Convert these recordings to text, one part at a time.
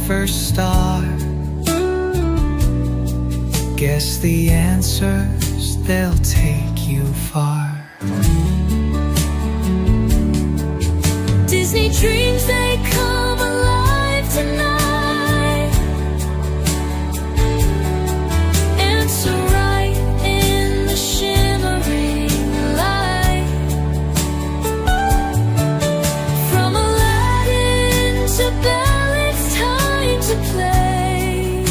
first star. Guess the answers, they'll take you far. Disney dreams, they come alive tonight. Answer right in the shimmering light. From Aladdin to Belle, it's time to play.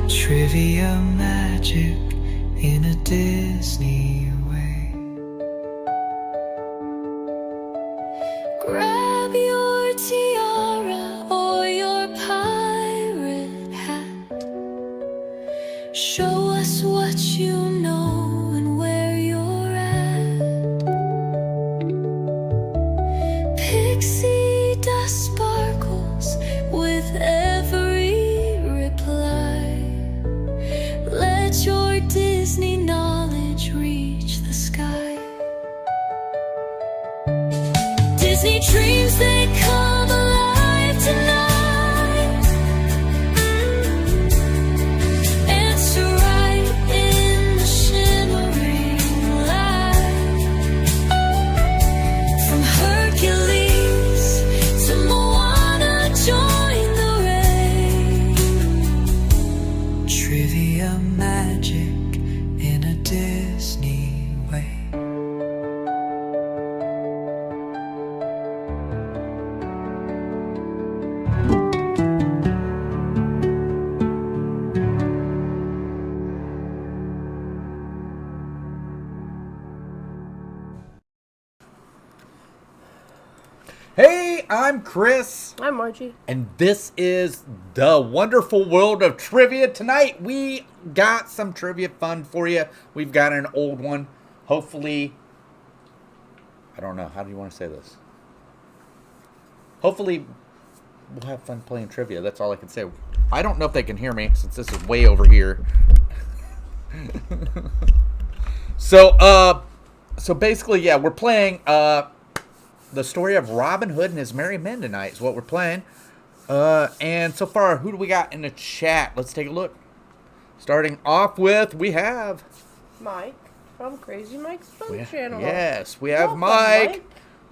Trivia magic in a Disney way. Grab your tiara or your pirate hat. Show us what you know and where you're at. Pixie dust sparkles with every reply. Let your Disney knowledge reach the sky. Disney dreams, they come alive tonight. Answer right in the shimmering light. From Hercules to Moana, join the race. Trivia magic in a Disney way. Hey, I'm Chris, I'm Margie. and this is the wonderful world of trivia. Tonight, we got some trivia fun for you. We've got an old one. Hopefully, I don't know. How do you want to say this? Hopefully, we'll have fun playing trivia. That's all I can say. I don't know if they can hear me since this is way over here. So basically, yeah, we're playing the story of Robin Hood and his merry men tonight is what we're playing. And so far, who do we got in the chat? Let's take a look. Starting off with, we have Mike from Crazy Mike's Fun Channel. Yes, we have Welcome, Mike.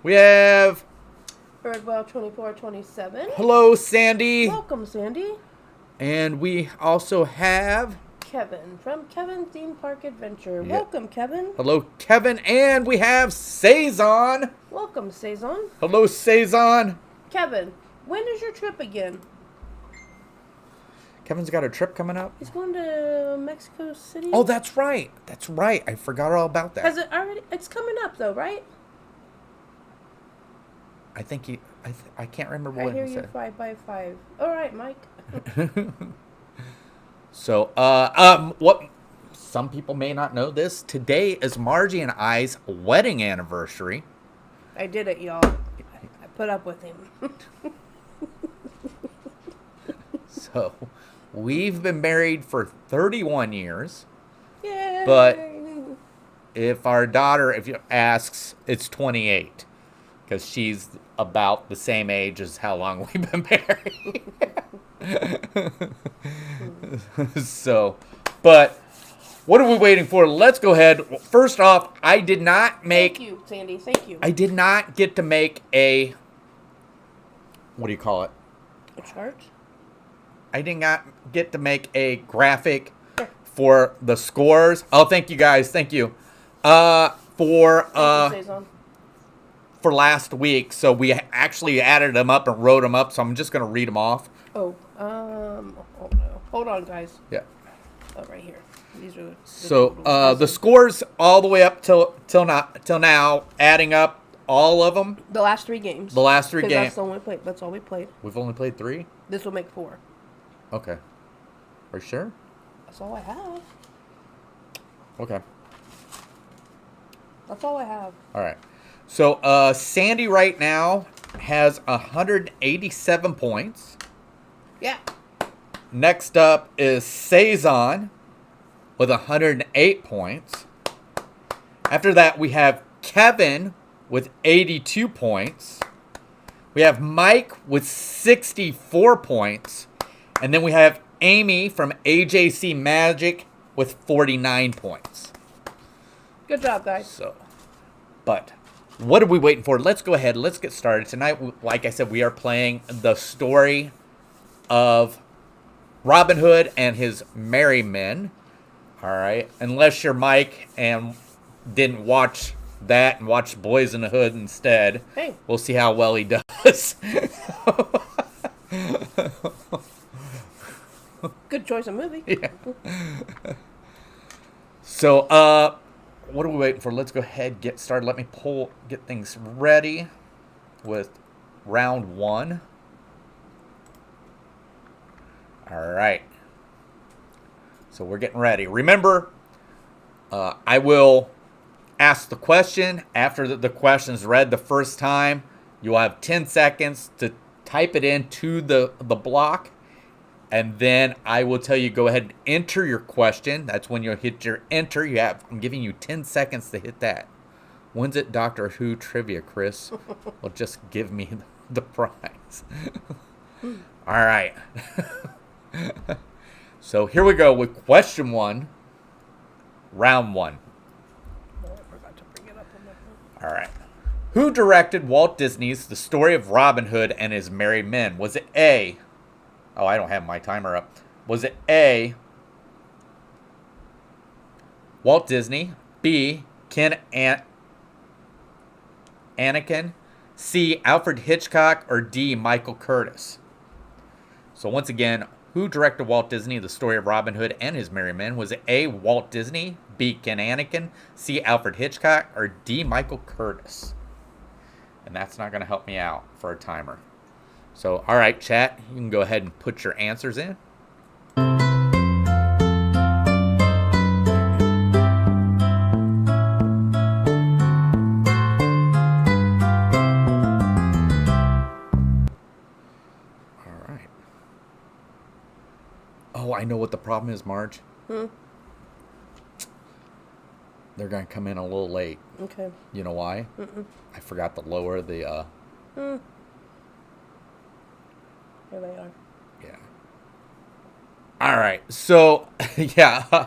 We have Birdwell2427. hello, Sandy. Welcome, Sandy. And we also have Kevin from Kevin's Theme Park Adventure. Yeah. Welcome, Kevin. hello, Kevin. And we have Saison. Welcome, Saison. Hello, Saison. Kevin, when is your trip again? Kevin's got a trip coming up. He's going to Mexico City. Oh, that's right. That's right. I forgot all about that. Has it already? It's coming up, though, right? I think he. I can't remember I what hear he you said. 5x5. All right, Mike. So, what some people may not know this, today is Margie and I's wedding anniversary. I did it, y'all. I put up with him. So, we've been married for 31 years. Yay! But if our daughter asks, it's 28. Because she's about the same age as how long we've been married. So, but what are we waiting for? Let's go ahead. First off, I did not make... Thank you, Sandy. Thank you. I did not get to make a... What do you call it? A chart? I did not get to make a graphic for the scores. Oh, thank you guys. Thank you. For last week. So we actually added them up and wrote them up. So I'm just going to read them off. Oh no. Hold on, guys. Yeah. Oh, right here. These are The scores all the way up till now, adding up all of them. the last three games. The last three 'Cause games. That's all we played. We've only played 3? This will make 4. Okay. Are you sure? That's all I have. Okay. That's all I have. All right. So Sandy right now has 187 points. Yeah. Next up is Saison with 108 points. After that, we have Kevin with 82 points. We have Mike with 64 points. And then we have Amy from AJC Magic with 49 points. Good job, guys. So, but what are we waiting for? Let's go ahead. Let's get started. Tonight, like I said, we are playing the story of Robin Hood and his merry men. All right. Unless you're Mike and didn't watch that and watched Boys in the Hood instead. Hey. We'll see how well he does. Good choice of movie. Yeah. So, what are we waiting for? Let's go ahead and get started. Let me get things ready with round one. All right. So we're getting ready. Remember, I will ask the question. After the question is read the first time, you'll have 10 seconds to type it into the block. And then I will tell you, go ahead and enter your question. That's when you'll hit your enter. I'm giving you 10 seconds to hit that. When's it Doctor Who trivia, Chris? Well, just give me the prize. All right. So here we go with question one, round one. Oh, I forgot to bring it up on my phone. All right. Who directed Walt Disney's The Story of Robin Hood and His Merry Men? Was it A... Oh, I don't have my timer up. Was it A, Walt Disney, B, Ken Anakin, C, Alfred Hitchcock, or D, Michael Curtis? So once again, who directed Walt Disney, The Story of Robin Hood and His Merry Men? Was it A, Walt Disney, B, Ken Anakin, C, Alfred Hitchcock, or D, Michael Curtis? And that's not going to help me out for a timer. So, all right, chat, you can go ahead and put your answers in. All right. Oh, I know what the problem is, Marge. They're going to come in a little late. Okay. You know why? I forgot to lower the... Here they are. Yeah. All right. So, yeah.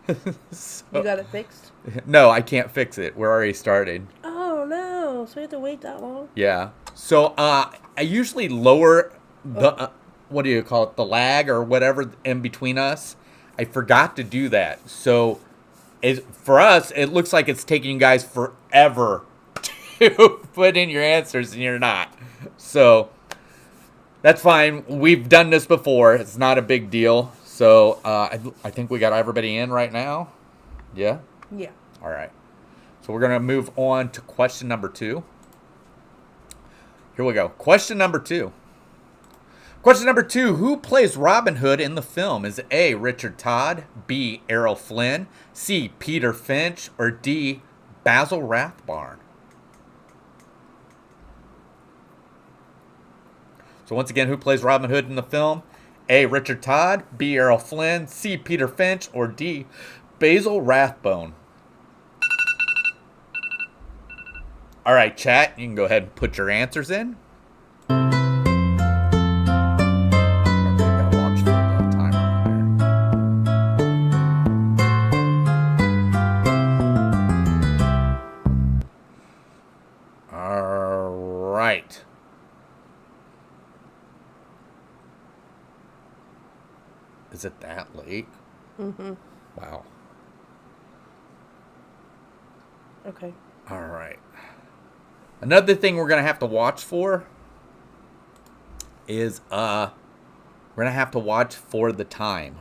You got it fixed? No, I can't fix it. We're already started. Oh, no. So we have to wait that long? Yeah. So, I usually lower the, what do you call it? The lag or whatever in between us. I forgot to do that. So, for us, it looks like it's taking you guys forever to put in your answers and you're not. So... That's fine. We've done this before. It's not a big deal. So I think we got everybody in right now. Yeah? Yeah. All right. So we're going to move on to question number 2. Here we go. Question number 2. Question number 2. Who plays Robin Hood in the film? Is it A, Richard Todd, B, Errol Flynn, C, Peter Finch, or D, Basil Rathbone? So once again, who plays Robin Hood in the film? A, Richard Todd, B, Errol Flynn, C, Peter Finch, or D, Basil Rathbone? All right, chat, you can go ahead and put your answers in. All right. Is it that late? Mm-hmm. Wow. Okay. All right. Another thing we're going to have to watch for is we're going to have to watch for the time.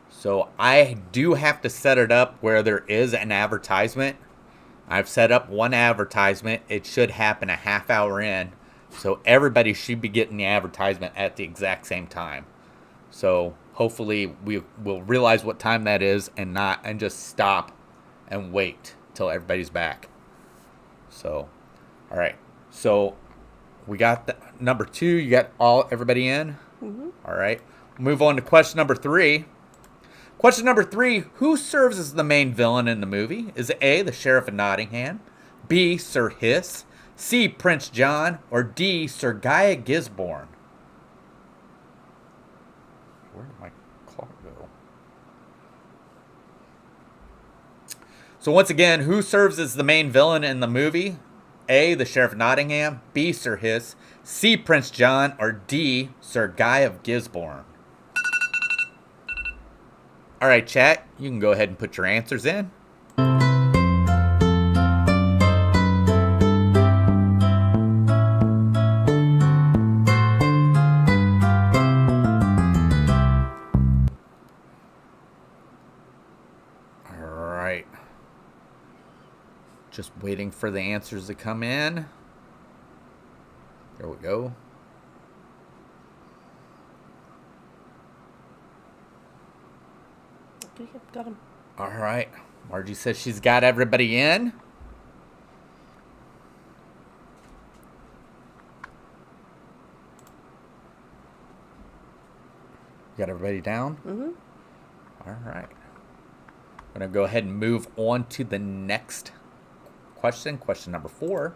So I do have to set it up where there is an advertisement. I've set up one advertisement. It should happen a half hour in. So everybody should be getting the advertisement at the exact same time. So hopefully we will realize what time that is and just stop and wait till everybody's back. So, all right. So we got the number 2. You got everybody in? Mm-hmm. All right. Move on to question number 3. Question number 3. Who serves as the main villain in the movie? Is it A, the Sheriff of Nottingham, B, Sir Hiss, C. Prince John, or D. Sir Guy Gisborne? Where did my clock go? So once again, who serves as the main villain in the movie? A. The Sheriff of Nottingham, B. Sir Hiss, C. Prince John, or D. Sir Guy of Gisborne? All right, chat, you can go ahead and put your answers in. Just waiting for the answers to come in. There we go. Okay, got him. All right. Margie says she's got everybody in. Got everybody down? Mm-hmm. All right. I'm going to go ahead and move on to the next question. Question number 4.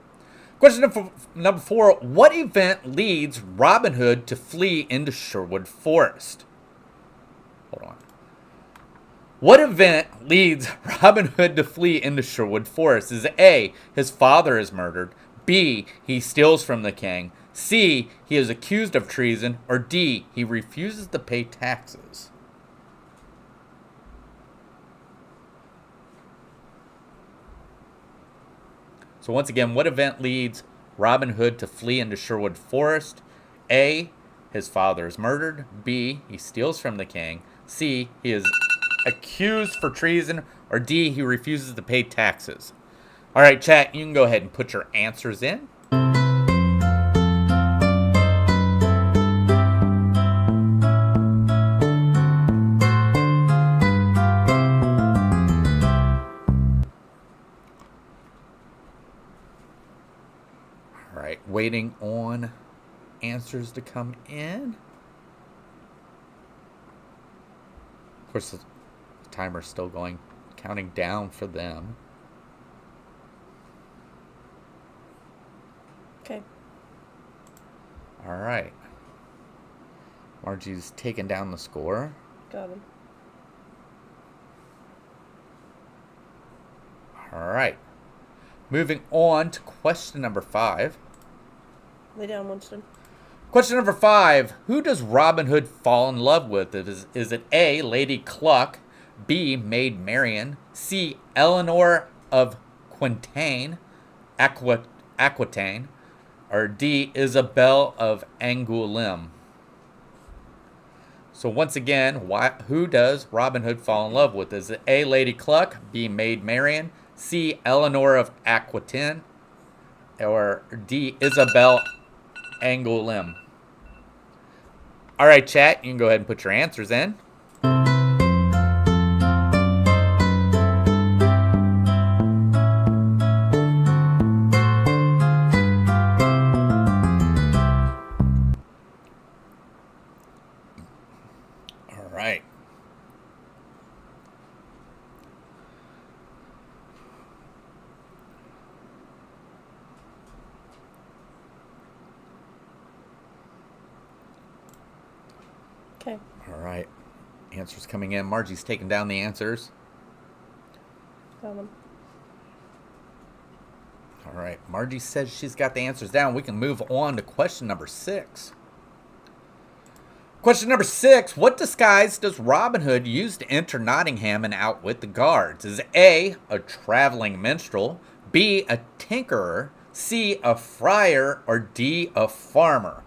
Question number 4. What event leads Robin Hood to flee into Sherwood Forest? Hold on. What event leads Robin Hood to flee into Sherwood Forest? Is it A, his father is murdered, B, he steals from the king, C, he is accused of treason, or D, he refuses to pay taxes? So once again, what event leads Robin Hood to flee into Sherwood Forest? A, his father is murdered, B, he steals from the king, C, he is accused for treason, or D, he refuses to pay taxes. All right, chat, you can go ahead and put your answers in. All right, waiting on answers to come in. Of course, the timer's still going, counting down for them. Okay. All right. Margie's taking down the score. Got him. All right. Moving on to question number 5. Lay down, Winston. Question number 5. Who does Robin Hood fall in love with? Is it A, Lady Cluck, B, Maid Marian, C, Eleanor of Aquitaine, or D, Isabel of Angoulême? So once again, who does Robin Hood fall in love with? Is it A, Lady Cluck, B, Maid Marian, C, Eleanor of Aquitaine, or D, Isabel Angoulême? All right, chat, you can go ahead and put your answers in. All right. Okay. All right. Answers coming in. Margie's taking down the answers. Got him. All right. Margie says she's got the answers down. We can move on to question number 6. Question number 6. What disguise does Robin Hood use to enter Nottingham and outwit the guards? Is A, a traveling minstrel, B, a tinkerer, C, a friar, or D, a farmer?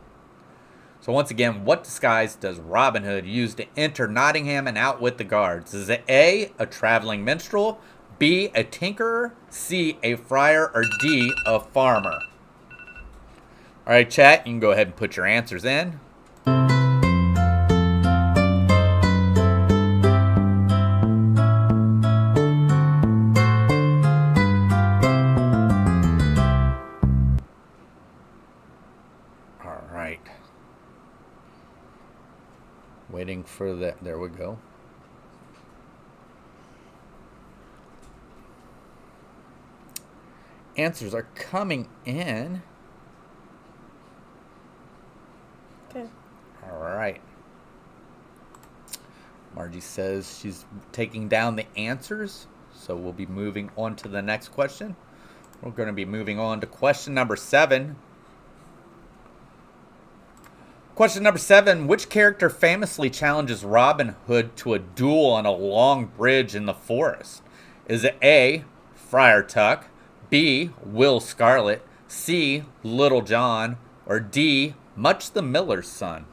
So once again, what disguise does Robin Hood use to enter Nottingham and outwit the guards? Is it A, a traveling minstrel, B, a tinkerer, C, a friar, or D, a farmer? All right, chat, you can go ahead and put your answers in. All right. Waiting for that. There we go. Answers are coming in. Okay. All right. Margie says she's taking down the answers, so we'll be moving on to the next question. We're going to be moving on to question number 7. Question number 7. Which character famously challenges Robin Hood to a duel on a long bridge in the forest? Is it A, Friar Tuck, B, Will Scarlet, C, Little John, or D, Much the Miller's Son?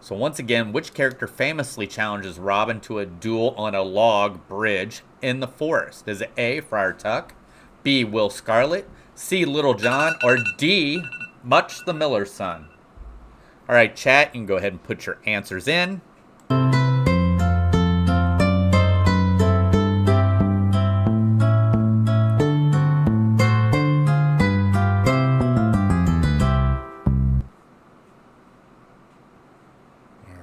So once again, which character famously challenges Robin to a duel on a log bridge in the forest? Is it A, Friar Tuck, B, Will Scarlet, C, Little John, or D, Much the Miller's Son? All right, chat, you can go ahead and put your answers in.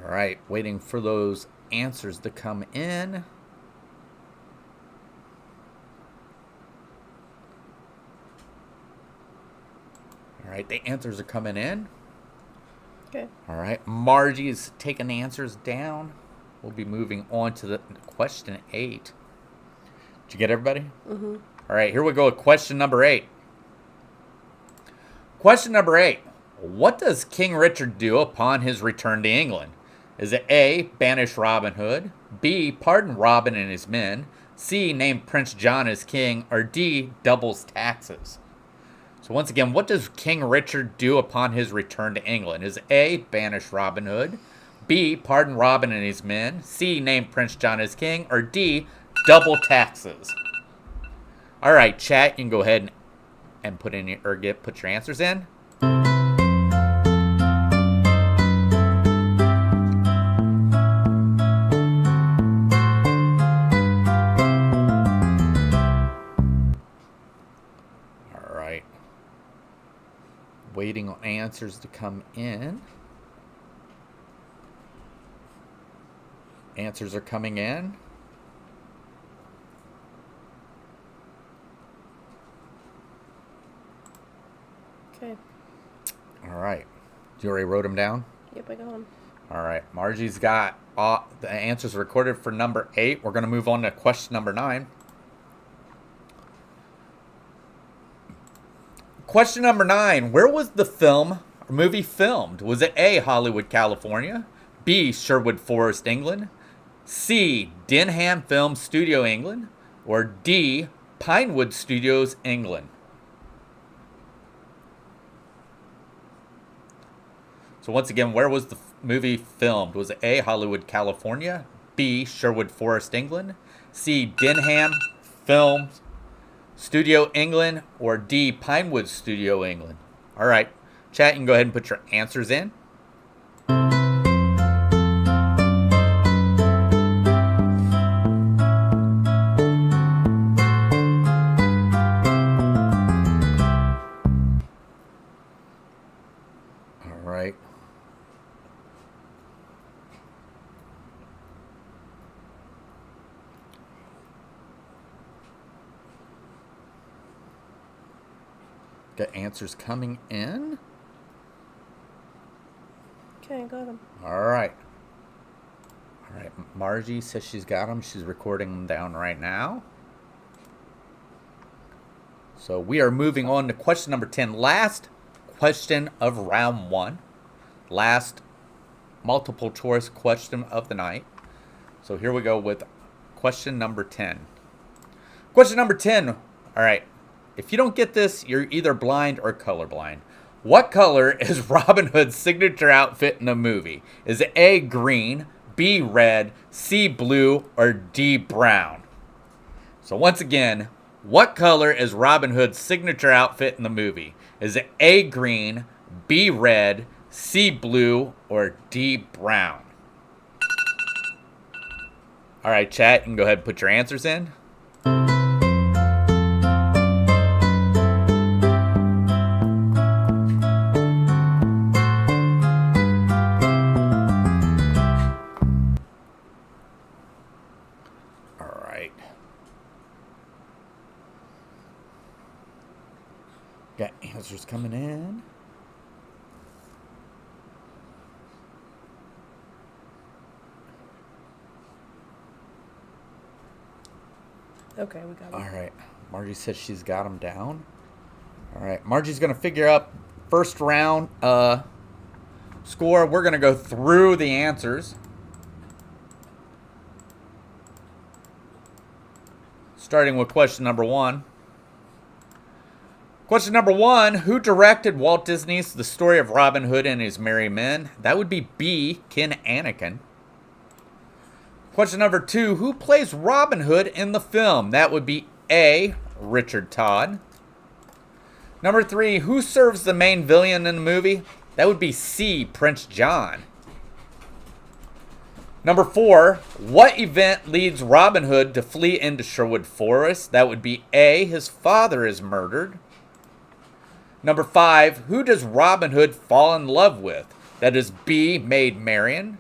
All right, waiting for those answers to come in. All right, the answers are coming in. Okay. All right, Margie's taking the answers down. We'll be moving on to the question 8. Did you get everybody? Mm-hmm. All right, here we go with question number 8. Question number 8. What does King Richard do upon his return to England? Is it A, banish Robin Hood, B, pardon Robin and his men, C, name Prince John as king, or D, doubles taxes? So once again, what does King Richard do upon his return to England? Is A, banish Robin Hood, B, pardon Robin and his men, C, name Prince John as king, or D, double taxes? All right, chat, you can go ahead and put your answers in. All right. Waiting on answers to come in. Answers are coming in. Okay. All right. You already wrote them down? Yep, I got them. All right. Margie's got the answers recorded for number 8. We're going to move on to question number 9. Question number 9. Where was the movie filmed? Was it A, Hollywood, California, B, Sherwood Forest, England, C, Denham Film Studio, England, or D, Pinewood Studios, England? So once again, where was the movie filmed? Was it A, Hollywood, California, B, Sherwood Forest, England, C, Denham Film Studio, England, or D, Pinewood Studio, England? All right, chat, you can go ahead and put your answers in. All right. Got answers coming in. Okay, I got them. All right. All right. Margie says she's got them. She's recording them down right now. So we are moving on to question number 10. Last question of round 1. Last multiple choice question of the night. So here we go with question number 10. Question number 10. All right. If you don't get this, you're either blind or colorblind. What color is Robin Hood's signature outfit in the movie? Is it A, green, B, red, C, blue, or D, brown? So once again, what color is Robin Hood's signature outfit in the movie? Is it A, green, B, red, C, blue, or D, brown? All right, chat, you can go ahead and put your answers in. All right. coming in. Okay, we got it. All right. Margie says she's got them down. All right. Margie's going to figure up first round score. We're going to go through the answers. Starting with question number 1. Question number 1. Who directed Walt Disney's The Story of Robin Hood and His Merry Men? That would be B. Ken Anakin. Question number 2. Who plays Robin Hood in the film? That would be A. Richard Todd. Number 3. Who serves the main villain in the movie? That would be C. Prince John. Number 4. What event leads Robin Hood to flee into Sherwood Forest? That would be A. His father is murdered. Number 5. Who does Robin Hood fall in love with? That is B. Maid Marian.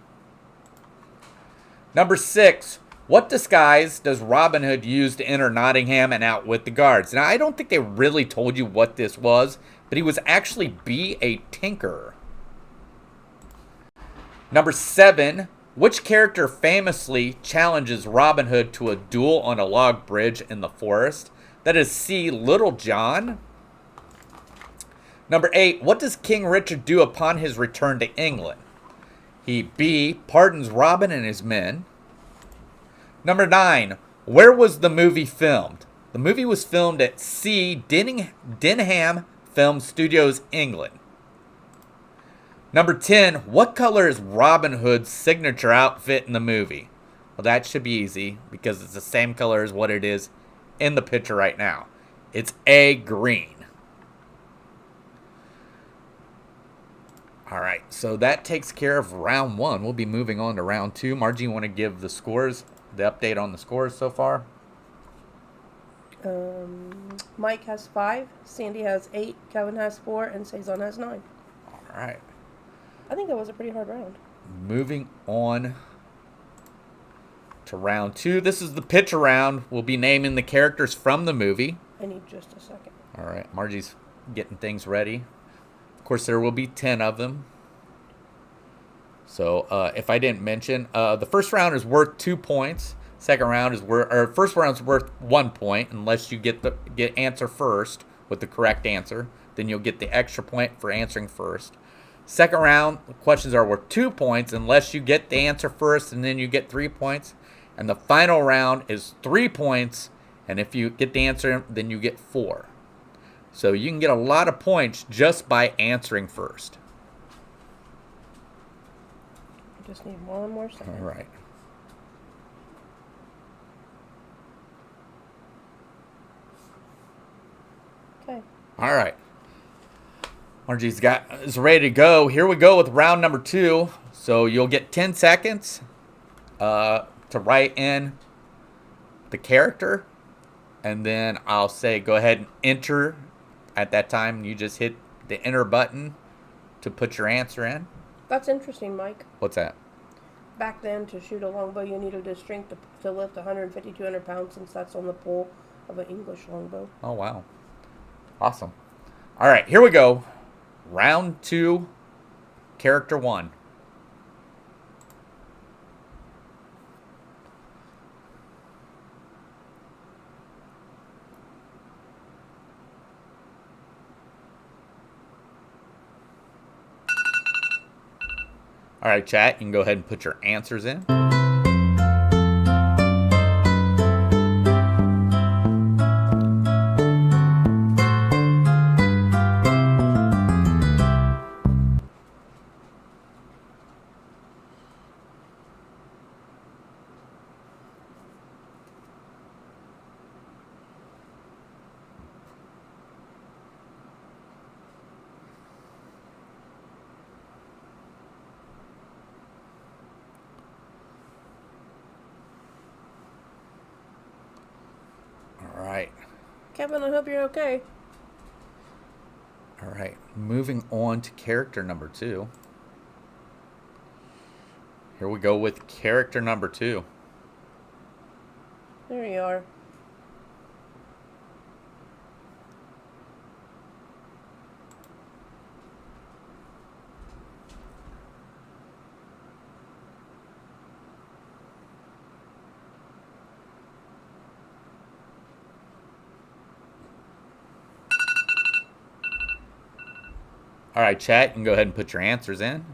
Number 6. What disguise does Robin Hood use to enter Nottingham and outwit the guards? Now, I don't think they really told you what this was, but he was actually B. a tinker. Number 7. Which character famously challenges Robin Hood to a duel on a log bridge in the forest? That is C. Little John. Number 8. What does King Richard do upon his return to England? He B. pardons Robin and his men. Number 9. Where was the movie filmed? The movie was filmed at C. Denham Film Studios, England. Number 10. What color is Robin Hood's signature outfit in the movie? Well, that should be easy because it's the same color as what it is in the picture right now. It's A. Green. All right, so that takes care of round 1. We'll be moving on to round 2. Margie, you want to give the scores, the update on the scores so far? Mike has 5, Sandy has 8, Kevin has 4, and Saison has 9. All right. I think that was a pretty hard round. Moving on to round 2. This is the picture round. We'll be naming the characters from the movie. I need just a second. All right, Margie's getting things ready. Of course, there will be 10 of them. So, if I didn't mention, the first round is worth 2 points. Second round is first round is worth 1 point unless you get answer first with the correct answer. Then you'll get the extra point for answering first. Second round, questions are worth 2 points unless you get the answer first, and then you get 3 points. And the final round is 3 points, and if you get the answer, then you get 4. So you can get a lot of points just by answering first. I just need one more second. All right. Okay. All right. Margie's is ready to go. Here we go with round number 2. So you'll get 10 seconds to write in the character, and then I'll say go ahead and enter. At that time, you just hit the enter button to put your answer in. That's interesting, Mike. What's that? Back then, to shoot a longbow, you needed a strength to lift 150, 200 pounds, since that's on the pole of an English longbow. Oh, wow. Awesome. All right, here we go. Round 2, character 1. All right, chat, you can go ahead and put your answers in. All right. Kevin, I hope you're okay. All right. Moving on to character number 2. Here we go with character number 2. There you are. All right, chat, you can go ahead and put your answers in.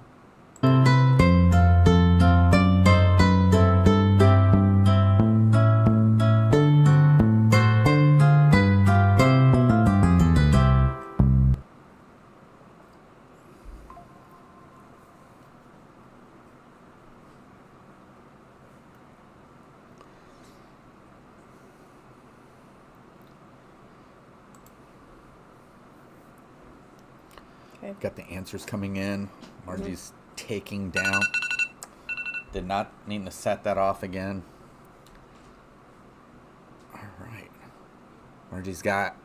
Okay. Got the answers coming in. Margie's taking down. Did not need to set that off again. All right. Margie's got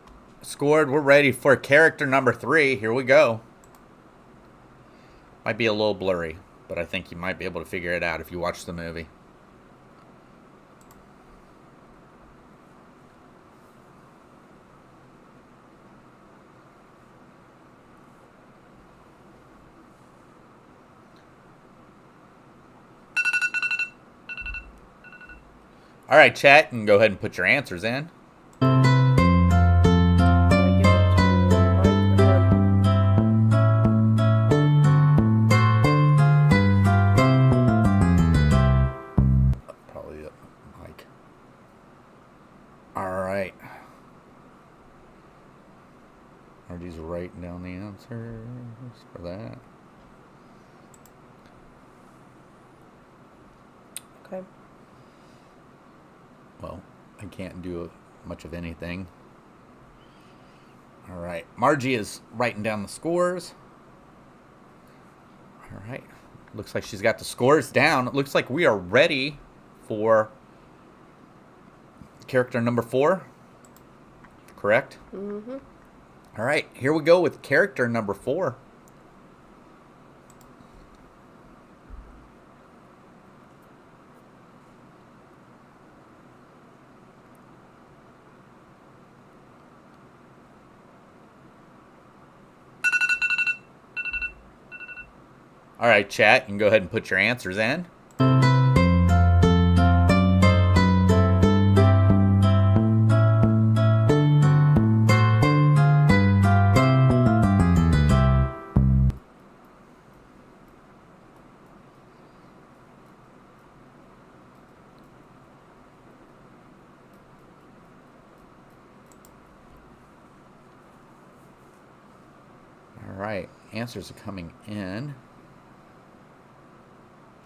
scored. We're ready for character number 3. Here we go. Might be a little blurry, but I think you might be able to figure it out if you watch the movie. All right, chat, and go ahead and put your answers in. I'm gonna give it to Mike or Probably Mike. All right. Margie's writing down the answers for that. Okay. Well, I can't do much of anything. All right. Margie is writing down the scores. All right. Looks like she's got the scores down. It looks like we are ready for character number 4. Correct? Mm-hmm. All right. Here we go with character number 4. All right, chat, you can go ahead and put your answers in. All right, answers are coming in.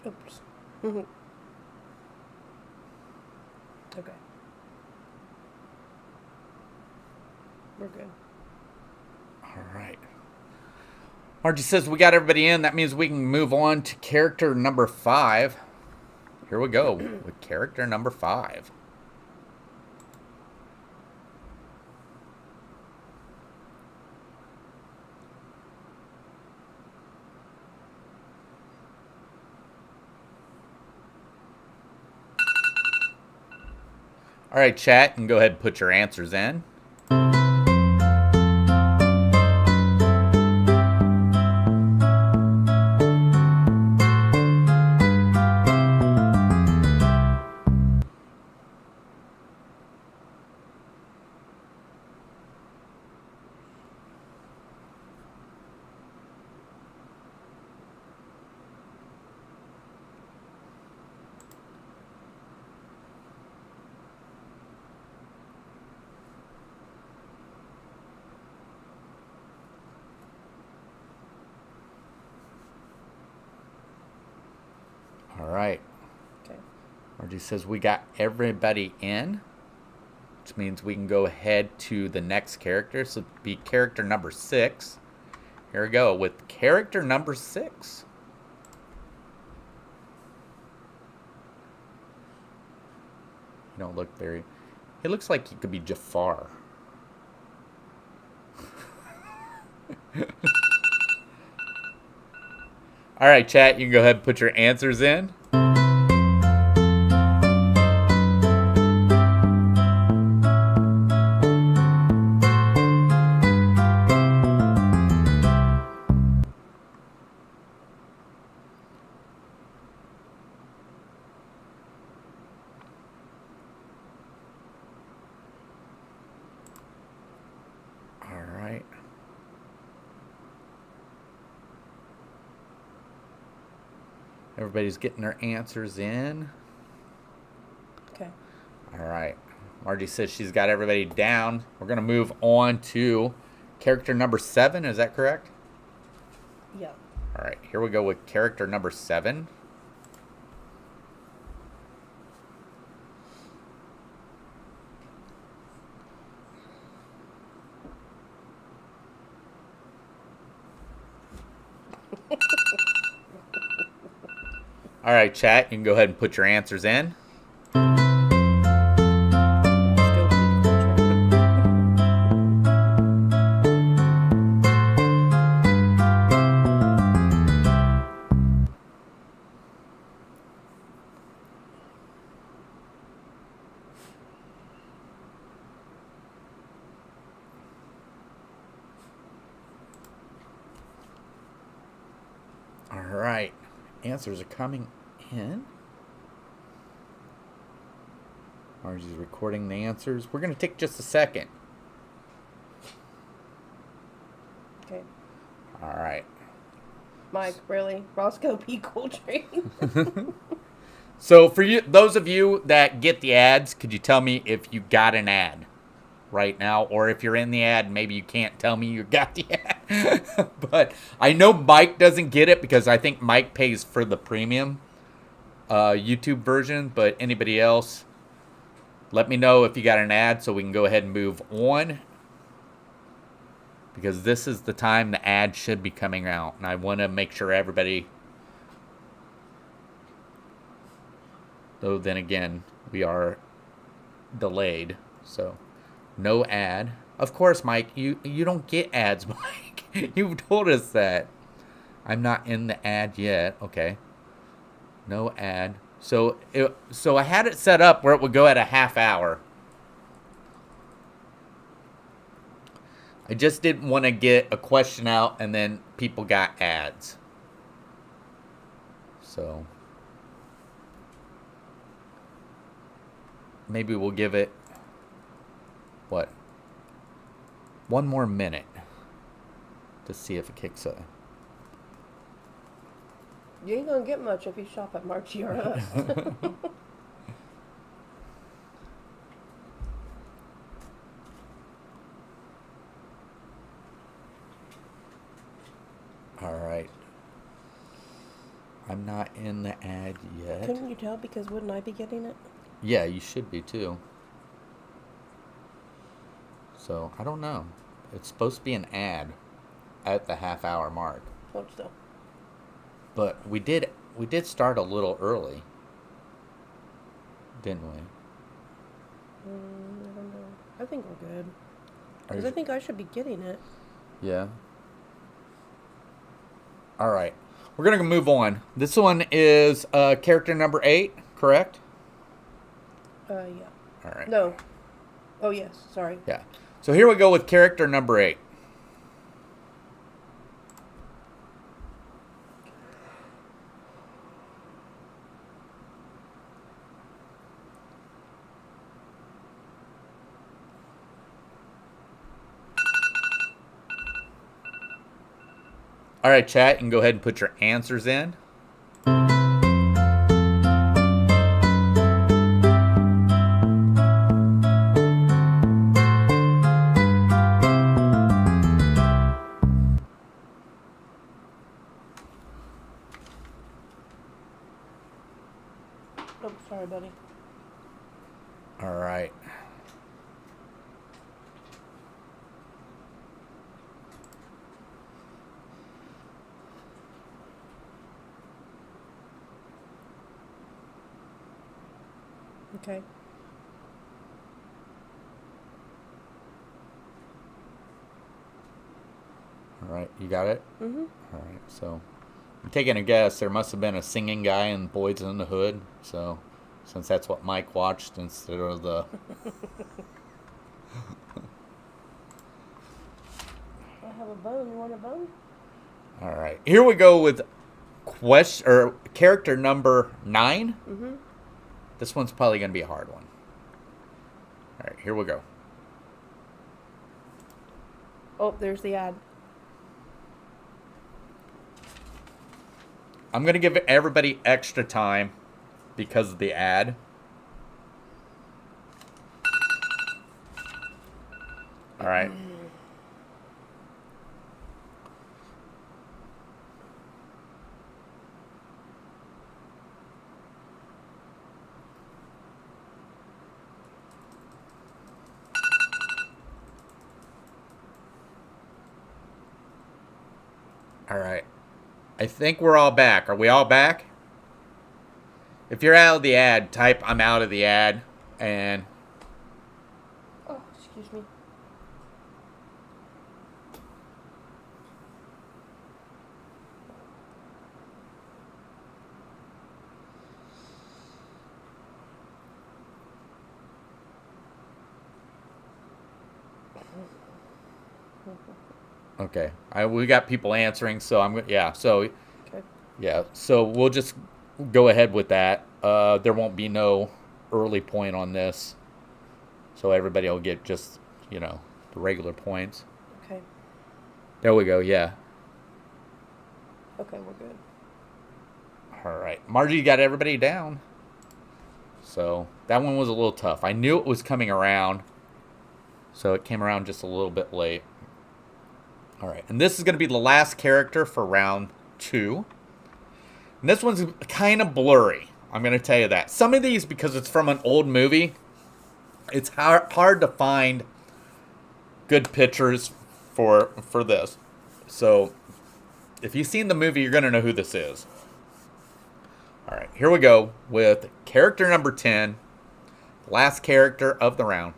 Oops. Okay. We're good. All right. Margie says we got everybody in. That means we can move on to character number 5. Here we go with character number 5. All right, chat, and go ahead and put your answers in. All right. Okay. Margie says we got everybody in, which means we can go ahead to the next character. So it'd be character number 6. Here we go with character number 6. You don't look very... He looks like he could be Jafar. All right, chat, you can go ahead and put your answers in. All right. Everybody's getting their answers in. Okay. All right. Margie says she's got everybody down. We're going to move on to character number 7. Is that correct? Yeah. All right. Here we go with character number 7. All right, chat. You can go ahead and put your answers in. Let's go eat culture. All right. Answers are coming in. Margie's recording the answers. We're going to take just a second. Okay. All right. Mike, really? Roscoe P. Coltrane. So for you, those of you that get the ads, could you tell me if you got an ad right now? Or if you're in the ad, maybe you can't tell me you got the ad. But I know Mike doesn't get it because I think Mike pays for the premium YouTube version. But anybody else, let me know if you got an ad so we can go ahead and move on. Because this is the time the ad should be coming out. And I want to make sure everybody... Though then again, we are delayed. So, no ad. Of course, Mike, you don't get ads, Mike. You've told us that. I'm not in the ad yet. Okay. No ad. So I had it set up where it would go at a half hour. I just didn't want to get a question out and then people got ads. So maybe we'll give it, what, one more minute to see if it kicks in. You ain't gonna get much if you shop at Margie or us. All right. I'm not in the ad yet. Couldn't you tell? Because wouldn't I be getting it? Yeah, you should be too. So, I don't know. It's supposed to be an ad at the half hour mark. Hold still. But we did start a little early. Didn't we? I don't know. I think we're good. Are Because you- I think I should be getting it. Yeah. All right. We're going to move on. This one is character number 8, correct? Yeah. All right. No. Oh, yes. Sorry. Yeah. So here we go with character number 8. All right, chat, you can go ahead and put your answers in. Oh, sorry, buddy. All right. Okay. All right, you got it? Mm-hmm. All right, so I'm taking a guess. There must have been a singing guy in Boys in the Hood. So, since that's what Mike watched instead of the... I have a bone. You want a bone? All right, here we go with character number 9. Mm-hmm. This one's probably going to be a hard one. All right, here we go. Oh, there's the ad. I'm going to give everybody extra time because of the ad. All right. All right. I think we're all back. Are we all back? If you're out of the ad, type I'm out of the ad. And Oh, excuse me. okay. We got people answering, so so Okay. yeah, so we'll just go ahead with that. There won't be no early point on this. So everybody will get just, the regular points. Okay. There we go, yeah. Okay, we're good. All right. Margie got everybody down. So that one was a little tough. I knew it was coming around. So it came around just a little bit late. All right. And this is going to be the last character for round 2. And this one's kind of blurry. I'm going to tell you that. Some of these, because it's from an old movie, it's hard to find good pictures for this. So if you've seen the movie, you're going to know who this is. All right, here we go with character number 10, last character of the round.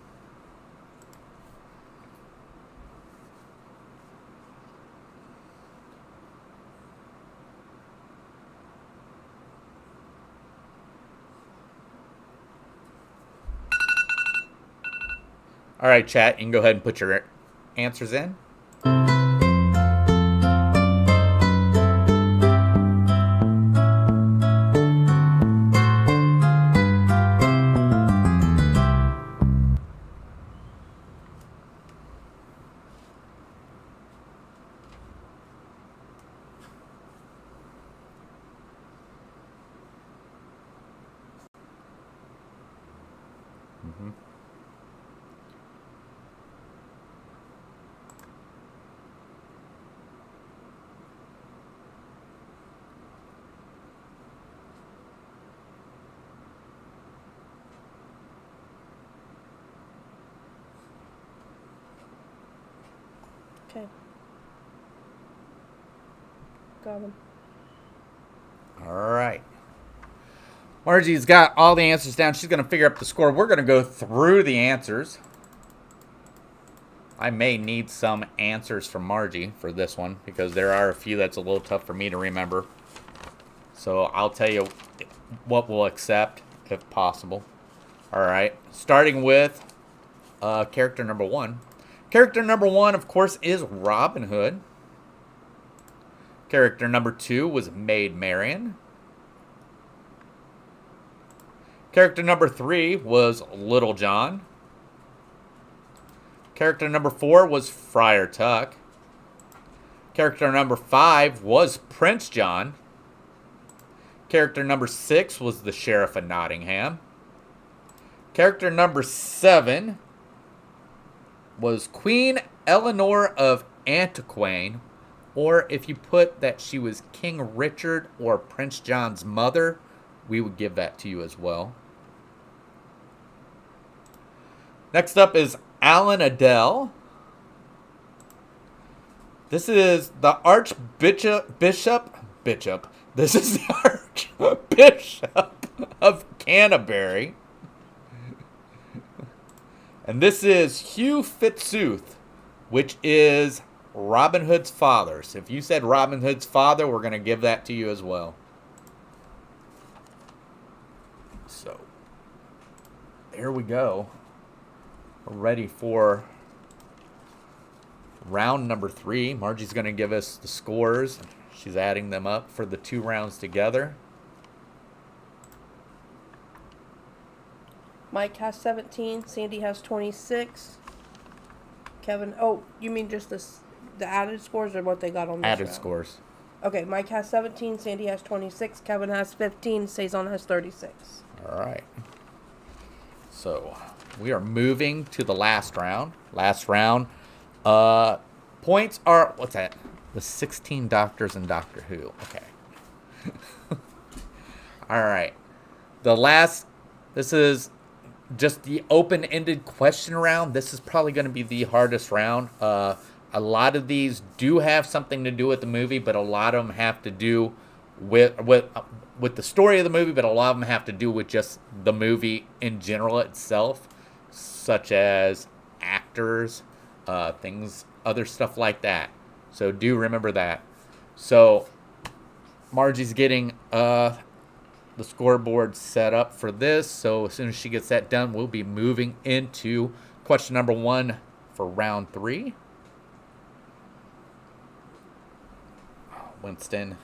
All right, chat, you can go ahead and put your answers in. Okay. Got him. All right. Margie's got all the answers down. She's going to figure up the score. We're going to go through the answers. I may need some answers from Margie for this one because there are a few that's a little tough for me to remember. So I'll tell you what we'll accept if possible. All right. Starting with character number 1. Character number 1, of course, is Robin Hood. Character number 2 was Maid Marian. Character number 3 was Little John. Character number 4 was Friar Tuck. Character number 5 was Prince John. Character number 6 was the Sheriff of Nottingham. Character number 7 was Queen Eleanor of Antiquain, or if you put that she was King Richard or Prince John's mother, we would give that to you as well. Next up is Alan Adele. This is the Archbishop. This is the Archbishop of Canterbury. And this is Hugh Fitzooth, which is Robin Hood's father. So if you said Robin Hood's father, we're going to give that to you as well. So, there we go. We're ready for round number 3. Margie's going to give us the scores. She's adding them up for the 2 rounds together. Mike has 17. Sandy has 26. Kevin, oh, you mean just the added scores or what they got on this Added round? scores. Okay, Mike has 17, Sandy has 26, Kevin has 15, Saison has 36. All right. So we are moving to the last round. Last round. Points are, what's that? The 16 Doctors in Doctor Who. Okay. All right. This is just the open-ended question round. This is probably going to be the hardest round. A lot of these do have something to do with the movie, but a lot of them have to do with the story of the movie, but a lot of them have to do with just the movie in general itself, such as actors, things, other stuff like that. So do remember that. So Margie's getting the scoreboard set up for this. So as soon as she gets that done, we'll be moving into question number 1 for round 3. Winston.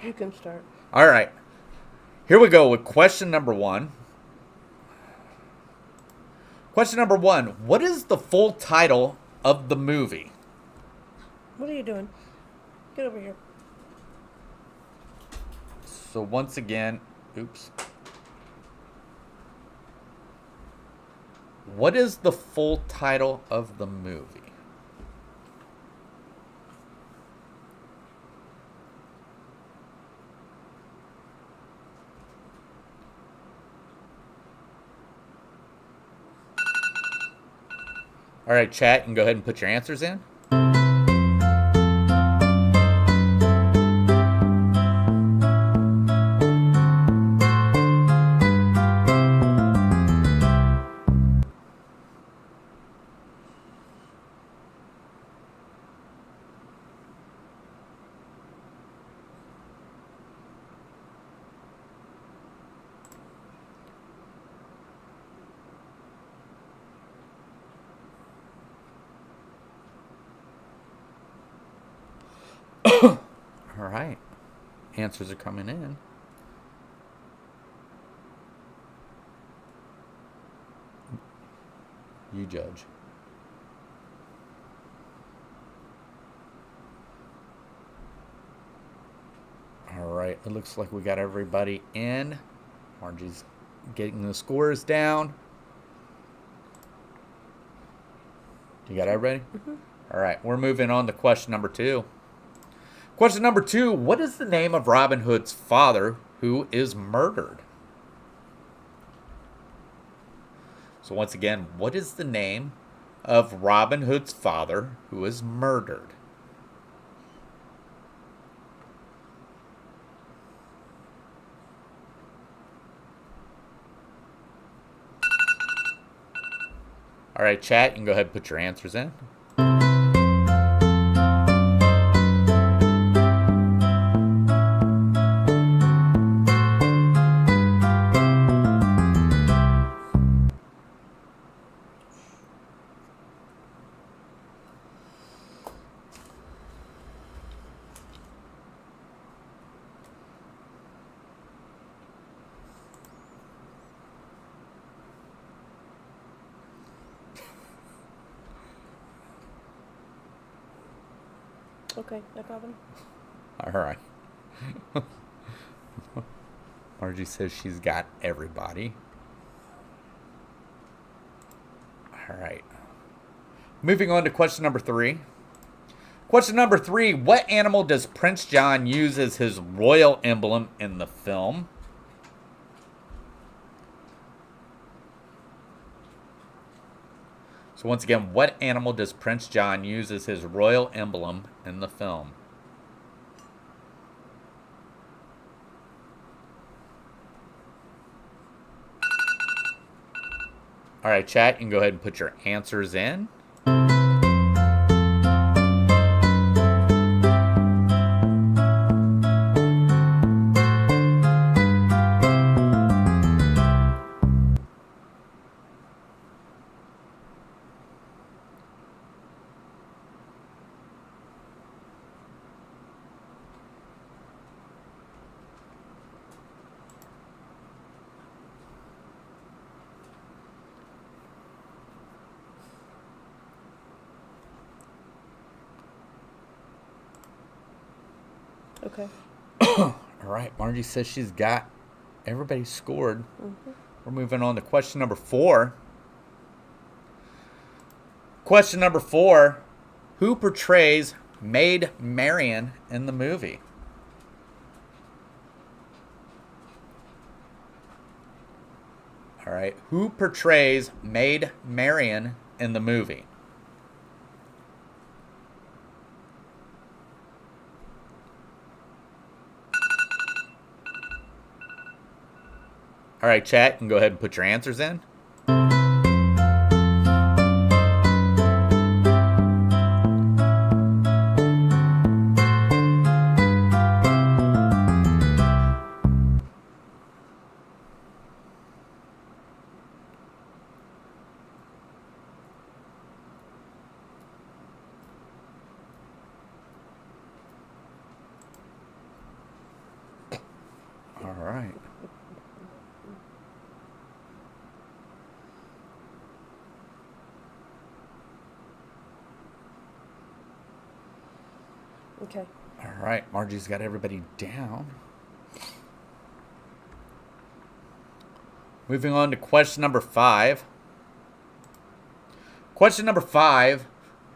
You can start. All right. Here we go with question number 1. Question number 1. What is the full title of the movie? What are you doing? Get over here. So once again, oops. What is the full title of the movie? All right, chat, you can go ahead and put your answers in. All right. Answers are coming in. You judge. All right. It looks like we got everybody in. Margie's getting the scores down. You got everybody? Mm-hmm. All right. We're moving on to question number 2. Question number 2. What is the name of Robin Hood's father who is murdered? So once again, what is the name of Robin Hood's father who is murdered? All right, chat, you can go ahead and put your answers in. Okay, no problem. All right. Margie says she's got everybody. All right. Moving on to question number 3. Question number 3. What animal does Prince John use as his royal emblem in the film? So once again, what animal does Prince John use as his royal emblem in the film? All right, chat, you can go ahead and put your answers in. Okay. All right, Margie says she's got everybody scored. We're moving on to question number 4. Question number 4. Who portrays Maid Marian in the movie? All right. Who portrays Maid Marian in the movie? All right, chat, you can go ahead and put your answers in. All right. Okay. All right, Margie's got everybody down. Moving on to question number 5. Question number 5.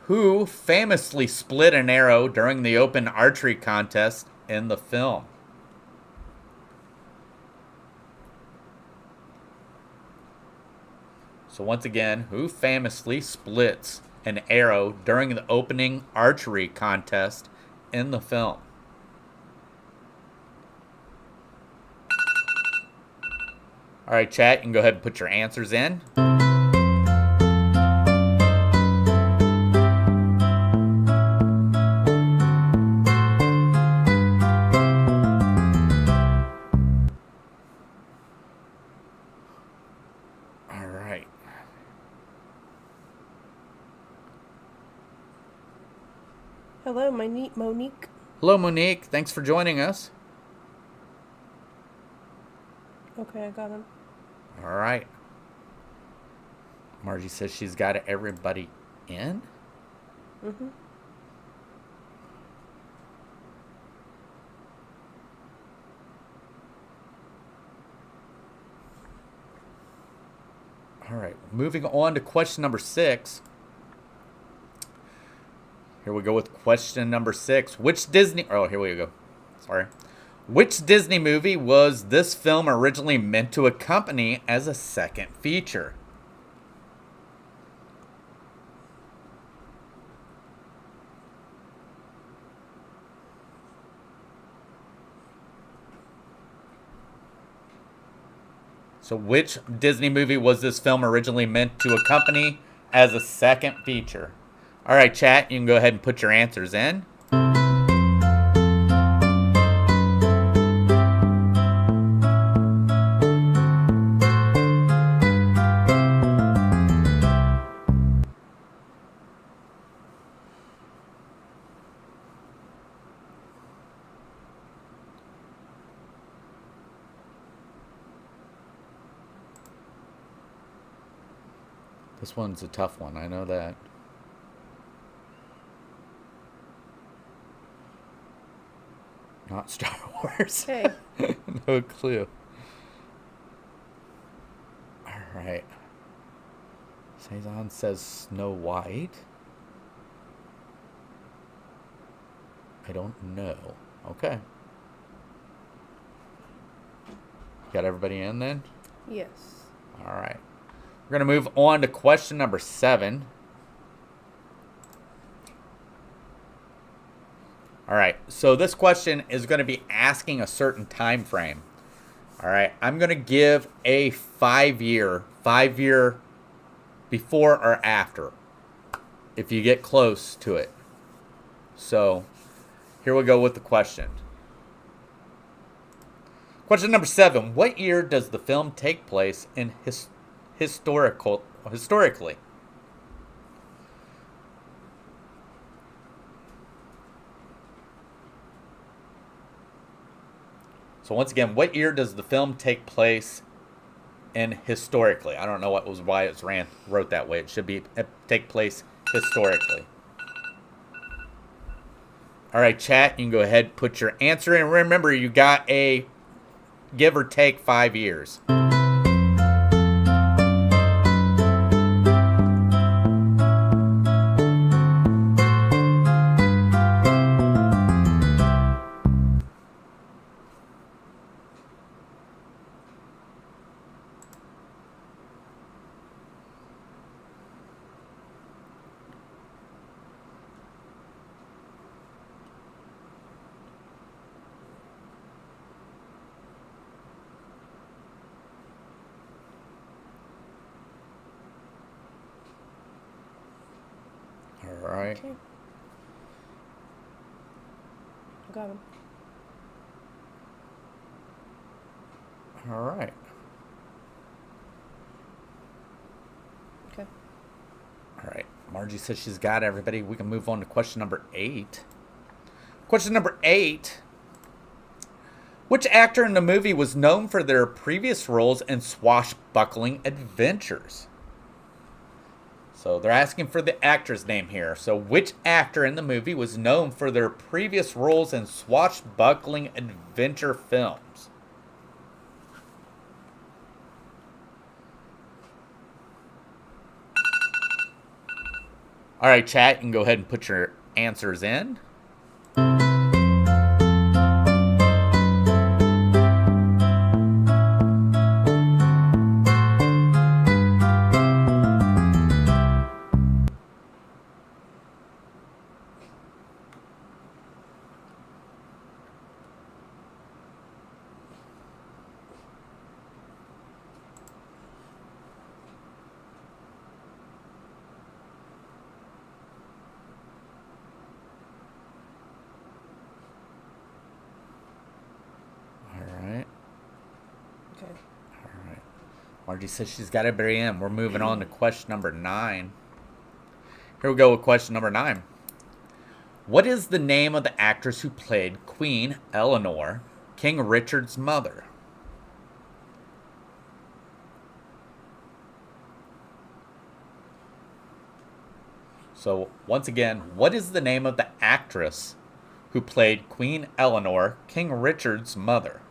Who famously split an arrow during the open archery contest in the film? So once again, who famously splits an arrow during the opening archery contest in the film? All right, chat, you can go ahead and put your answers in. All right. Hello, my neat Monique. Hello, Monique. Thanks for joining us. Okay, I got him. All right. Margie says she's got everybody in. Mm-hmm. All right. Moving on to question number 6. Here we go with question number 6. Which Disney... Oh, here we go. Sorry. Which Disney movie was this film originally meant to accompany as a second feature? So which Disney movie was this film originally meant to accompany as a second feature? All right, chat, you can go ahead and put your answers in. This one's a tough one, I know that. Not Star Wars. Okay. No clue. All right. Cezanne says Snow White. I don't know. Okay. Got everybody in then? Yes. All right. We're going to move on to question number 7. All right. So this question is going to be asking a certain time frame. All right. I'm going to give a 5-year before or after if you get close to it. So here we go with the question. Question number 7. What year does the film take place in historically? So once again, what year does the film take place in historically? I don't know why it's wrote that way. It should be take place historically. All right, chat. You can go ahead and put your answer in. Remember, you got a give or take 5 years. All right. Okay. I got him. All right. Okay. All right. Margie says she's got everybody. We can move on to question number 8. Question number 8. Which actor in the movie was known for their previous roles in swashbuckling adventures? So they're asking for the actor's name here. So which actor in the movie was known for their previous roles in swashbuckling adventure films? All right, chat, you can go ahead and put your answers in. Okay. All right. Margie says she's got everybody in. We're moving on to question number 9. Here we go with question number 9. What is the name of the actress who played Queen Eleanor, King Richard's mother? So, once again, what is the name of the actress who played Queen Eleanor, King Richard's mother?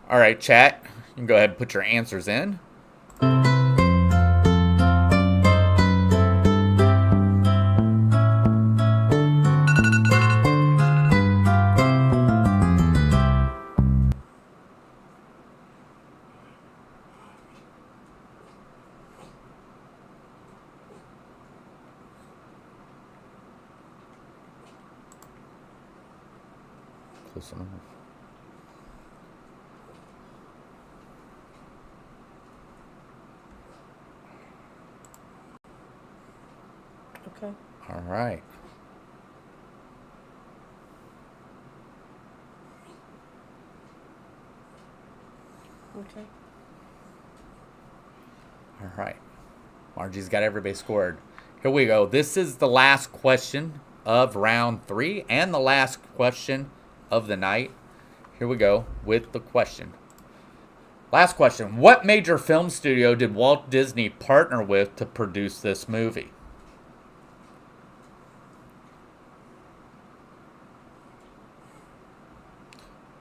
All right, chat, you can go ahead and put your answers in. Close enough. Okay. All right. Okay. All right. Margie's got everybody scored. Here we go. This is the last question of round 3 and the last question of the night. Here we go with the question. Last question. What major film studio did Walt Disney partner with to produce this movie?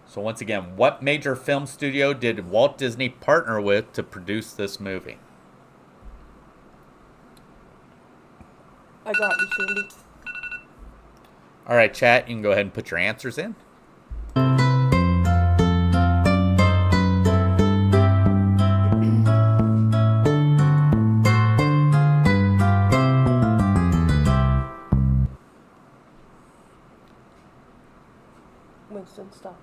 So once again, what major film studio did Walt Disney partner with to produce this movie? I got you, Cindy. All right, chat, you can go ahead and put your answers in. Winston, stop.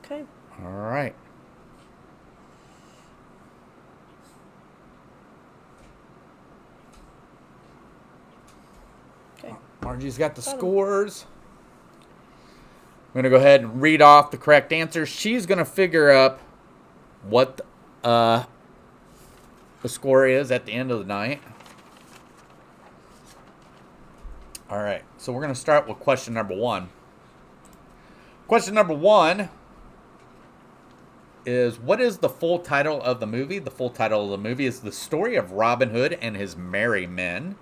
Okay. All right. Okay. Margie's got the Got 'em. scores. I'm going to go ahead and read off the correct answers. She's going to figure up what the the score is at the end of the night. All right, so we're going to start with question number 1. Question number 1 is, what is the full title of the movie? The full title of the movie is The Story of Robin Hood and His Merry Men.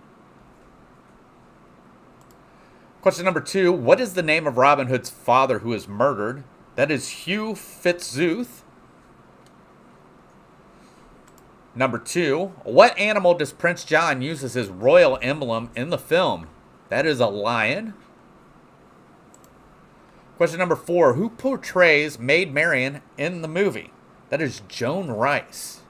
Question number 2, what is the name of Robin Hood's father who is murdered? That is Hugh Fitzooth. Number 2, what animal does Prince John use as his royal emblem in the film? That is a lion. Question number 4, who portrays Maid Marian in the movie? That is Joan Rice.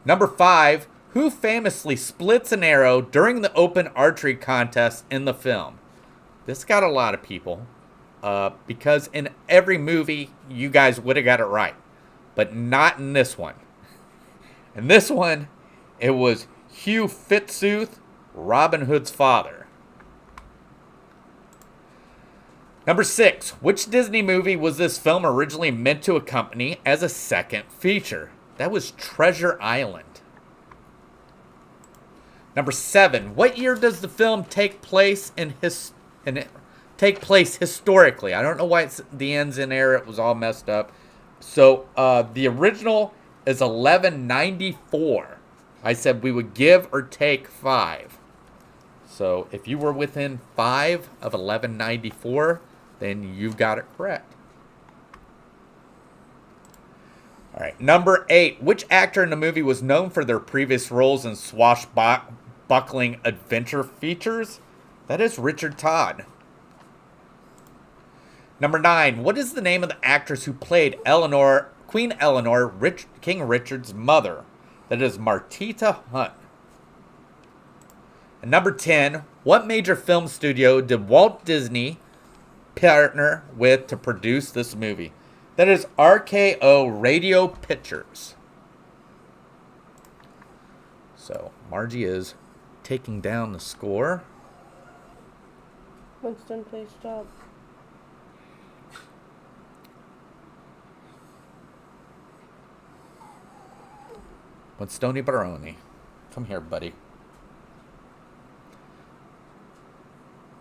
Number 5, who famously splits an arrow during the open archery contest in the film? This got a lot of people, because in every movie, you guys would have got it right, but not in this one. In this one, it was Hugh Fitzooth, Robin Hood's father. Number 6, which Disney movie was this film originally meant to accompany as a second feature? That was Treasure Island. Number 7, what year does the film take place historically? I don't know why the end's in there. It was all messed up. So the original is 1194. I said we would give or take 5. So if you were within 5 of 1194, then you've got it correct. All right, number 8. Which actor in the movie was known for their previous roles in swashbuckling adventure features? That is Richard Todd. Number 9. What is the name of the actress who played Queen Eleanor, King Richard's mother? That is Martita Hunt. And number 10. What major film studio did Walt Disney partner with to produce this movie? That is RKO Radio Pictures. So Margie is taking down the score. Winston, please stop. Winstoni Baroni. Come here, buddy.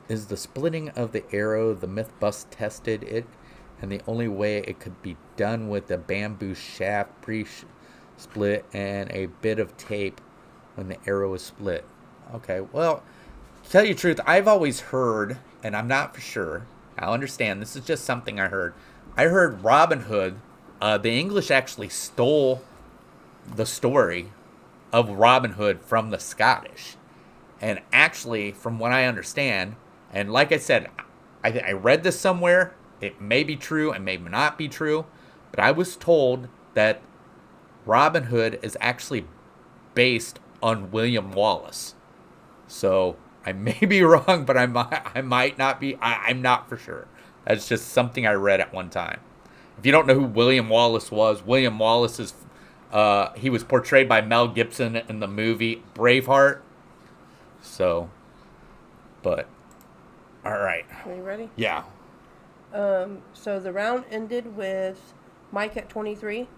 Is the splitting of the arrow the myth bust tested it, and the only way it could be done with a bamboo shaft pre-split and a bit of tape when the arrow is split? Okay, well, to tell you the truth, I've always heard, and I'm not for sure, I'll understand, this is just something I heard. I heard Robin Hood, the English actually stole the story of Robin Hood from the Scottish. And actually, from what I understand, and like I said, I read this somewhere. It may be true and may not be true, but I was told that Robin Hood is actually based on William Wallace. So I may be wrong, but I might not be. I'm not for sure. That's just something I read at one time. If you don't know who William Wallace was, William Wallace is he was portrayed by Mel Gibson in the movie Braveheart. So, but all right. Are you ready? Yeah. So the round ended with Mike at 23,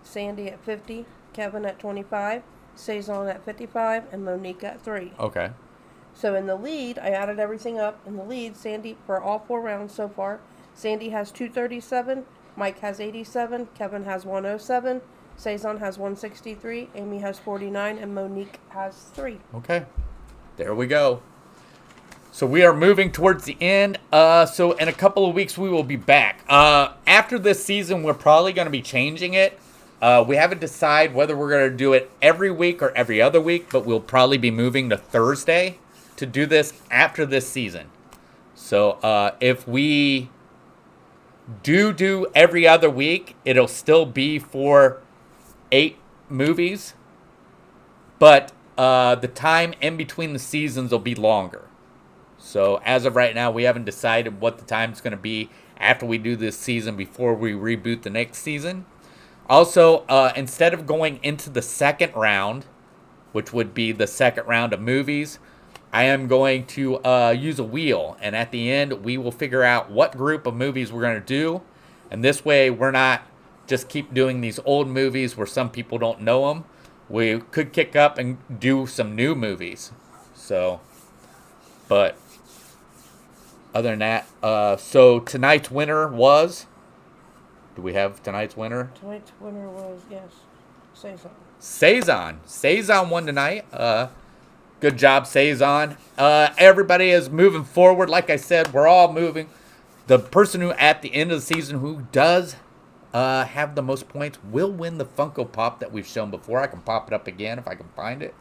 Sandy at 50, Kevin at 25, Saison at 55, and Monique at 3. Okay. So in the lead, I added everything up. In the lead, Sandy, for all 4 rounds so far, Sandy has 237, Mike has 87, Kevin has 107, Saison has 163, Amy has 49, and Monique has 3. Okay. There we go. So we are moving towards the end. So in a couple of weeks, we will be back. After this season, we're probably going to be changing it. We haven't decided whether we're going to do it every week or every other week, but we'll probably be moving to Thursday to do this after this season. So if we do every other week, it'll still be for 8 movies, but the time in between the seasons will be longer. So as of right now, we haven't decided what the time is going to be after we do this season before we reboot the next season. Also, instead of going into the second round, which would be the second round of movies, I am going to use a wheel. And at the end, we will figure out what group of movies we're going to do. And this way, we're not just keep doing these old movies where some people don't know them. We could kick up and do some new movies. So, but other than that, so tonight's winner was. Do we have tonight's winner? Tonight's winner was, yes, say something. Saison won tonight. Good job, Saison. Everybody is moving forward. Like I said, we're all moving. The person who at the end of the season who does have the most points will win the Funko Pop that we've shown before. I can pop it up again if I can find it.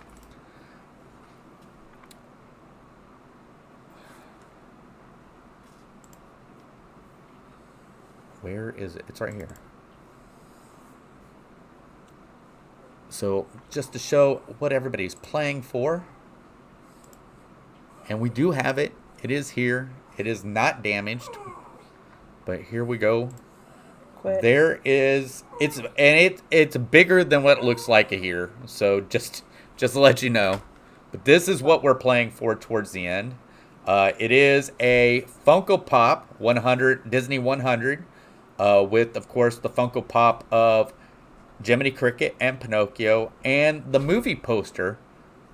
Where is it? It's right here. So just to show what everybody's playing for. And we do have it. It is here. It is not damaged. But here we go. Quit. There is it's bigger than what it looks like here. So just to let you know. But this is what we're playing for towards the end. It is a Funko Pop 100 Disney 100 with of course the Funko Pop of Jiminy Cricket and Pinocchio, and the movie poster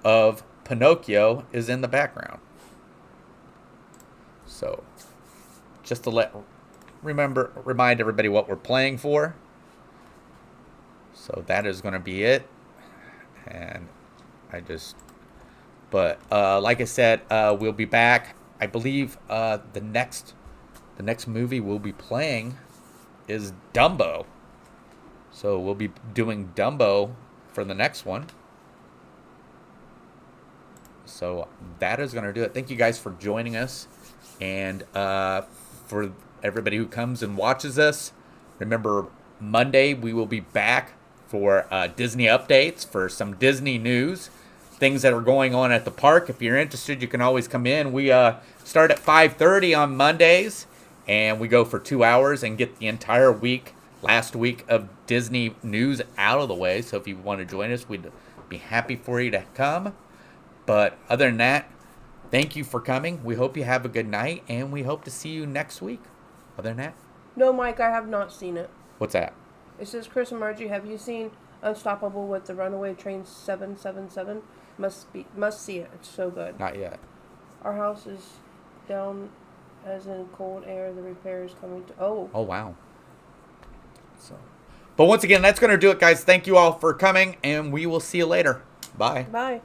of Pinocchio is in the background. So just to remind everybody what we're playing for. So that is going to be it. And like I said, we'll be back. I believe the next movie we'll be playing is Dumbo. So we'll be doing Dumbo for the next one. So that is going to do it. Thank you guys for joining us. And for everybody who comes and watches us, remember Monday we will be back for Disney updates, for some Disney news, things that are going on at the park. If you're interested, you can always come in. We start at 5:30 on Mondays, and we go for 2 hours and get the entire last week of Disney news out of the way. So if you want to join us, we'd be happy for you to come. But other than that, thank you for coming. We hope you have a good night, and we hope to see you next week. Other than that, No, Mike, I have not seen it. what's that? It says, Chris and Margie, have you seen Unstoppable with the Runaway Train 777? Must see it. It's so good. Not yet. Our house is down as in cold air. The repair is coming to... Oh, wow. So, but once again, that's going to do it, guys. Thank you all for coming, and we will see you later. Bye. bye.